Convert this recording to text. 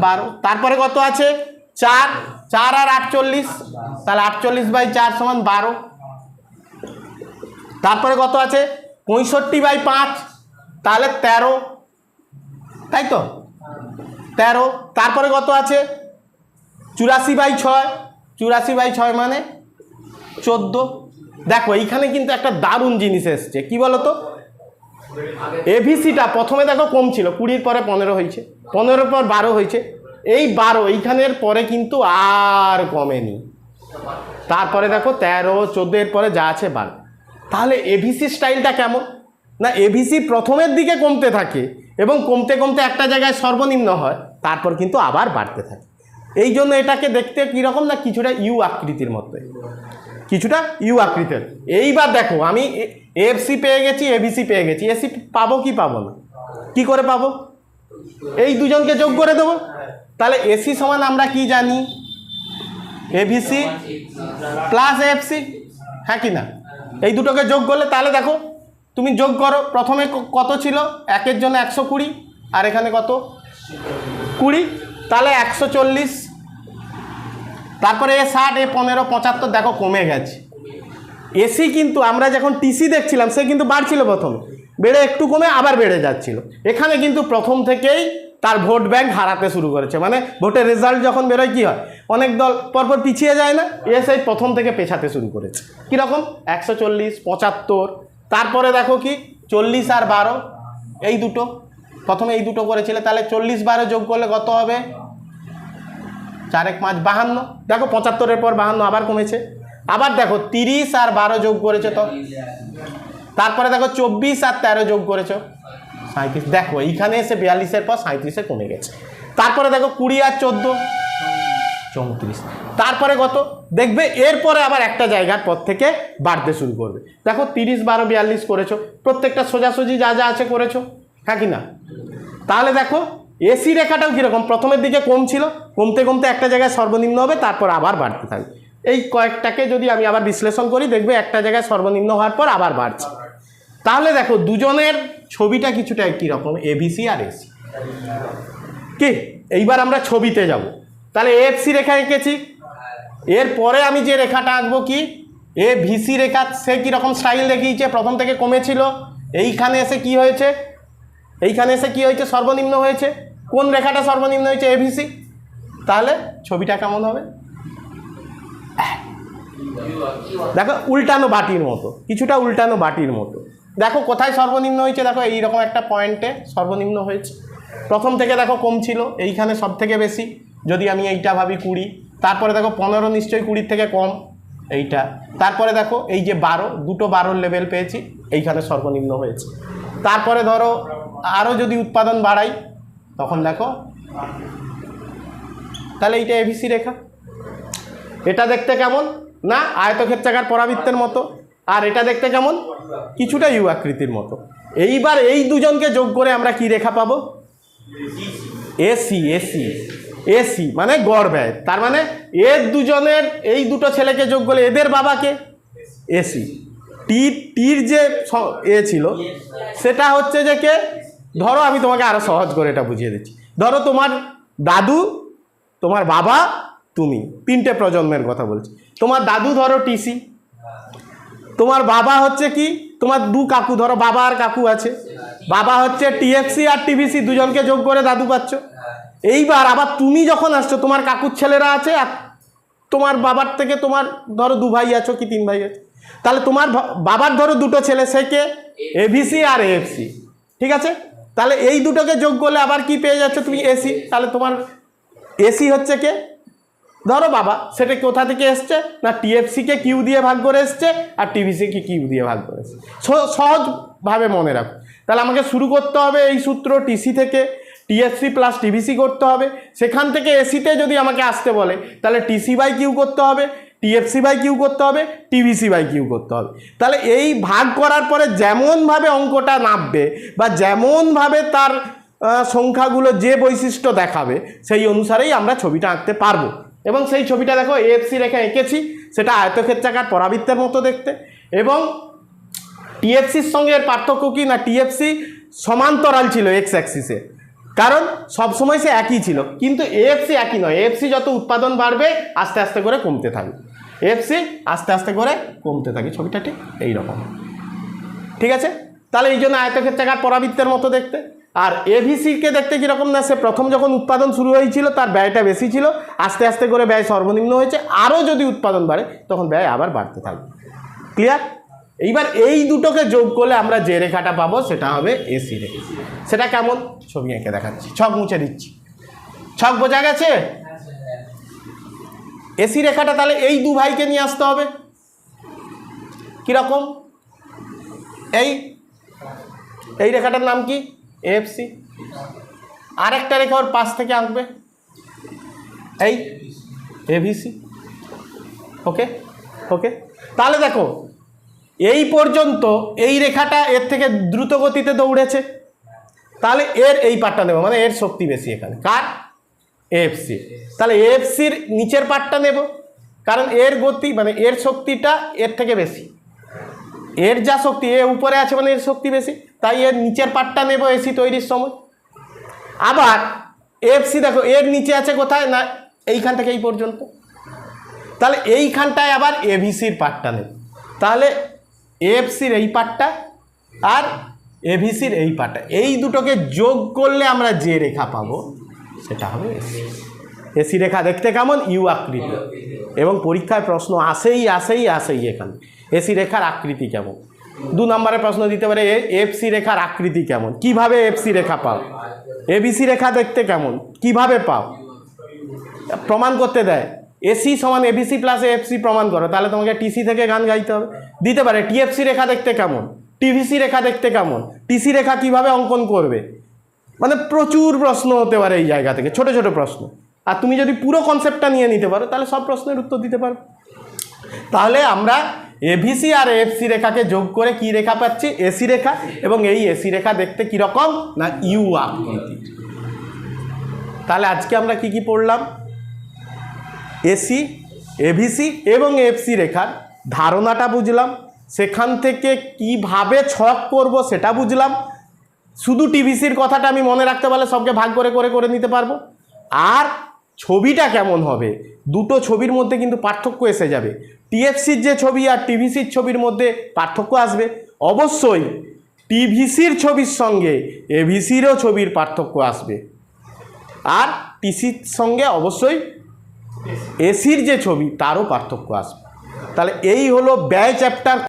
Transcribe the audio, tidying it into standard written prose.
12। তারপরে কত আছে 4, 4 আর 48, তাহলে 48/4 সমান 12। তারপরে কত আছে 65/5, তাহলে 13, তাই তো 13। তারপরে কত আছে 84/6, 84/6 মানে 14। দেখো এইখানে কিন্তু একটা দারুণ জিনিস এসছে, কি বলতো, এভিসিটা প্রথমে দেখো কম ছিল, 20 পরে 15 হয়েছে, 15 পর 12 হয়েছে, এই 12 এইখানের পরে কিন্তু আর কমেনি। তারপরে দেখো 13, 14 এর পরে যা আছে 12। তাহলে এভিসি স্টাইলটা কেমন না, এভিসি প্রথমের দিকে কমতে থাকে এবং কমতে কমতে একটা জায়গায় সর্বনিম্ন হয়, তারপর কিন্তু আবার বাড়তে থাকে। এই জন্য এটাকে দেখতে কীরকম না, কিছুটা ইউ আকৃতির মতো, কিছুটা ইউ আকৃতির। এইবার দেখো আমি এফসি পেয়ে গেছি, এভিসি পেয়ে গেছি, এসি পাবো কি পাবো না, কি করে পাবো, এই দুজনকে যোগ করে দেবো। তাহলে এসি সমান আমরা কি জানি, এভিসি প্লাস এফসি, হ্যাঁ কি না, এই দুটোকে যোগ করলে, তাহলে দেখো তুমি যোগ করো, প্রথমে কত ছিল, একের জন্য 120 আর এখানে কত 20, তাহলে 140, তারপরে এ 60, এ 15, 75, দেখো কমে গেছে। এসি কিন্তু আমরা যখন টিসি দেখছিলাম সে কিন্তু বাড়ছিল, প্রথমে বেড়ে একটু কমে আবার বেড়ে যাচ্ছিল। এখানে কিন্তু প্রথম থেকেই তার ভোট ব্যাংক হারাতে শুরু করেছে, মানে ভোটের রেজাল্ট যখন বেরোয় কি হয়, অনেক দল পরপর পিছিয়ে যায় না, এ সেই প্রথম থেকে পেছাতে শুরু করেছে। কীরকম 140, 75, তারপরে দেখো কি 40 আর 12, এই দুটো প্রথমে এই দুটো করেছিলে, তাহলে 40, 12 যোগ করলে কত হবে 4 1 5 52, দেখো 75-এর পর 52 আবার কমেছে। আবার দেখো 30 আর 12 যোগ করেছে তো, তারপরে দেখো 24 আর 13 যোগ করেছো 37, দেখো এইখানে এসে 42-এর পর 37-এ কমে গেছে। তারপরে দেখো 20 আর 14 34, তারপরে কত দেখবে এরপরে আবার একটা জায়গার পর থেকে বাড়তে শুরু করবে। দেখো 30 12 42 করেছো, প্রত্যেকটা সোজাসুজি যা যা আছে করেছো, হ্যাঁ কি না। তাহলে দেখো এসি রেখাটাও কীরকম, প্রথমের দিকে কম ছিল, কমতে কমতে একটা জায়গায় সর্বনিম্ন হবে, তারপর আবার বাড়তে থাকবে। এই কয়েকটাকে যদি আমি আবার বিশ্লেষণ করি, দেখবে একটা জায়গায় সর্বনিম্ন হওয়ার পর আবার বাড়ছে। তাহলে দেখো দুজনের ছবিটা কিছুটা একই রকম, এভিসি আর এসি। কি এইবার আমরা ছবিতে যাব, তাহলে এফসি রেখা এঁকেছি, এরপরে আমি যে রেখাটা আঁকবো কি এ ভিসি রেখা, সে কীরকম স্টাইল দেখিয়েছে, প্রথম থেকে কমেছিল, এইখানে এসে কি হয়েছে, এইখানে এসে কি হয়েছে সর্বনিম্ন হয়েছে, কোন রেখাটা সর্বনিম্ন হয়েছে, এভিসি। তাহলে ছবিটা কেমন হবে, দেখো উল্টানো বাটির মতো, কিছুটা উল্টানো বাটির মতো। দেখো কোথায় সর্বনিম্ন হয়েছে, দেখো এইরকম একটা পয়েন্টে সর্বনিম্ন হয়েছে, প্রথম থেকে দেখো কম ছিল, এইখানে সব থেকে বেশি, যদি আমি এইটা ভাবি 20, তারপরে দেখো 15 নিশ্চয়ই 20 থেকে কম এইটা, তারপরে দেখো এই যে 12, দুটো 12 লেভেল পেয়েছি, এইখানে সর্বনিম্ন হয়েছে। তারপরে ধরো আরও যদি উৎপাদন বাড়াই, তখন দেখো তাহলে এইটা এভিসি রেখা। এটা দেখতে কেমন না আয়তক্ষেত্রাকার পরাবৃত্তের মতো, আর এটা দেখতে কেমন কিছুটা ইউ আকৃতির মতো। এইবার এই দুজনকে যোগ করে আমরা কি রেখা পাবো, এসি। এসি এসি মানে গড় ব্যয়, তার মানে এর দুজনের এই দুটো ছেলেকে যোগ করলে এদের বাবাকে এসি। টির যে এ ছিল সেটা হচ্ছে যে কে, ধরো আমি তোমাকে আরো সহজ করে এটা বুঝিয়ে দিচ্ছি, ধরো তোমার দাদু, তোমার বাবা, তুমি, 3টে প্রজন্মের কথা বলছি। তোমার দাদু ধরো টিসি, তোমার বাবা হচ্ছে কি, তোমার 2 কাকু, ধরো বাবা আর কাকু আছে, বাবা হচ্ছে টিএফসি আর টিভিসি, দুজনকে যোগ করে দাদু পাচ্ছ। এইবার আবার তুমি যখন আসছো, তোমার কাকুর ছেলেরা আছে, আর তোমার বাবার থেকে তোমার ধরো 2 ভাই আছো কি 3 ভাই আছে, তাহলে তোমার বাবার ধরো 2টো ছেলে, সে কে এভিসি আর এএফসি, ঠিক আছে। তাহলে এই দুটোকে যোগ করলে আবার কি পেয়ে যাচ্ছ তুমি, এসি। তাহলে তোমার এসি হচ্ছে কে, ধরো বাবা, সেটা কোথা থেকে এসছে না টিএফসিকে কিউ দিয়ে ভাগ করে এসছে, আর টিভিসিকে কিউ দিয়ে ভাগ করে এসছে। সহজভাবে মনে রাখো। তাহলে আমাকে শুরু করতে হবে এই সূত্র, টিসি থেকে টিএফসি প্লাস টিভিসি করতে হবে, সেখান থেকে এসিতে যদি আমাকে আসতে বলে তাহলে টিসি বাই কিউ করতে হবে, টিএফসি বাই কিউ করতে হবে, টিভিসি বাই কিউ করতে হবে। তাহলে এই ভাগ করার পরে যেমনভাবে অঙ্কটা নামবে বা যেমনভাবে তার সংখ্যাগুলো যে বৈশিষ্ট্য দেখাবে, সেই অনুসারেই আমরা ছবিটা আঁকতে পারবো। এবং সেই ছবিটা দেখো এএফসি রেখা এঁকেছি, সেটা আয়তক্ষেত্রাকার পরাবৃত্তের মতো দেখতে। এবং টিএফসির সঙ্গে এর পার্থক্য কি না, টিএফসি সমান্তরাল ছিল এক্স অ্যাক্সিসে, কারণ সবসময় সে একই ছিল, কিন্তু এএফসি একই নয়। এএফসি যত উৎপাদন বাড়বে আস্তে আস্তে করে কমতে থাকবে, এএফসি আস্তে আস্তে করে কমতে থাকে। ছবিটা ঠিক এইরকম, ঠিক আছে? তাহলে এই জন্য আয়তক্ষেত্রাকার পরাবৃত্তের মতো দেখতে। আর এভিসিকে দেখতে কীরকম না, সে প্রথম যখন উৎপাদন শুরু হয়েছিল তার ব্যয়টা বেশি ছিল, আস্তে আস্তে করে ব্যয় সর্বনিম্ন হয়েছে, আরও যদি উৎপাদন বাড়ে তখন ব্যয় আবার বাড়তে থাকবে। ক্লিয়ার? এইবার এই দুটোকে যোগ করলে আমরা যে রেখাটা পাবো সেটা হবে এসি রেখা। সেটা কেমন ছবি এঁকে দেখাচ্ছি, ছক মুছে দিচ্ছি। ছক বোঝা গেছে? এসি রেখাটা তাহলে এই দু ভাইকে নিয়ে আসতে হবে। কীরকম? এই রেখাটার নাম কি? এএফসি। আরেকটা রেখা ওর পাশ থেকে আঁকবে, এই এভিসি। ওকে ওকে, তাহলে দেখো এই পর্যন্ত এই রেখাটা এর থেকে দ্রুত গতিতে দৌড়েছে, তাহলে এর এই পার্টটা নেব, মানে এর শক্তি বেশি এখানে। কার? এএফসি। তাহলে এএফসির নিচের পার্টটা নেব, কারণ এর গতি মানে এর শক্তিটা এর থেকে বেশি। এর যা শক্তি, এ উপরে আছে মানে এর শক্তি বেশি, তাই এর নিচের পার্টটা নেব এসি তৈরির সময়। আবার এএফসি দেখো এর নিচে আছে কোথায় না, এইখান থেকে এই পর্যন্ত, তাহলে এইখানটায় আবার এভিসির পার্টটা নেব। তাহলে এএফসির এই পার্টটা আর এভিসির এই পার্টটা, এই দুটোকে যোগ করলে আমরা যে রেখা পাবো সেটা হবে এসি। এসি রেখা দেখতে কেমন? ইউ আকৃতি। এবং পরীক্ষায় প্রশ্ন আসেই এখানে এসি রেখার আকৃতি কেমন। 2 নম্বরে প্রশ্ন দিতে পারে এফসি রেখার আকৃতি কেমন, কিভাবে এফসি রেখা পাও। এবিসি রেখা দেখতে কেমন, কিভাবে পাও, প্রমাণ করতে দেয়। এসি সমান এবিসি প্লাস এফসি প্রমাণ করো, তাহলে তোমাকে টিসি থেকে গান গাইতে হবে। দিতে পারে টিএফসি রেখা দেখতে কেমন, টিভিসি রেখা দেখতে কেমন, টিসি রেখা কিভাবে অঙ্কন করবে। মানে প্রচুর প্রশ্ন হতে পারে এই জায়গা থেকে, ছোট ছোট প্রশ্ন। আর তুমি যদি পুরো কনসেপ্টটা নিয়ে নিতে পারো তাহলে সব প্রশ্নের উত্তর দিতে পারো। তাহলে আমরা এভিসি আর এফসি রেখাকে যোগ করে কি রেখা পাচ্ছি? এসি রেখা। এবং এই এসি রেখা দেখতে কীরকম না, ইউ আকৃতি। তাহলে আজকে আমরা কি কি পড়লাম? এসি, এভিসি এবং এফসি রেখার ধারণাটা বুঝলাম, সেখান থেকে কিভাবে ছক করব সেটা বুঝলাম। শুধু টিভিসির কথাটা আমি মনে রাখতে পারলে সবকে ভাগ করে করে করে নিতে পারবো। আর ছবিটা কেমন হবে, দুটো ছবির মধ্যে কিন্তু পার্থক্য এসে যাবে। টিএফসির যে ছবি আর টিভিসির ছবির মধ্যে পার্থক্য আসবে। অবশ্যই টিভিসির ছবির সঙ্গে এভিসিরও ছবির পার্থক্য আসবে, আর টিসির সঙ্গে অবশ্যই এসির যে ছবি তারও পার্থক্য আসবে। তাহলে এই হলো ব্যয় চ্যাপ্টার।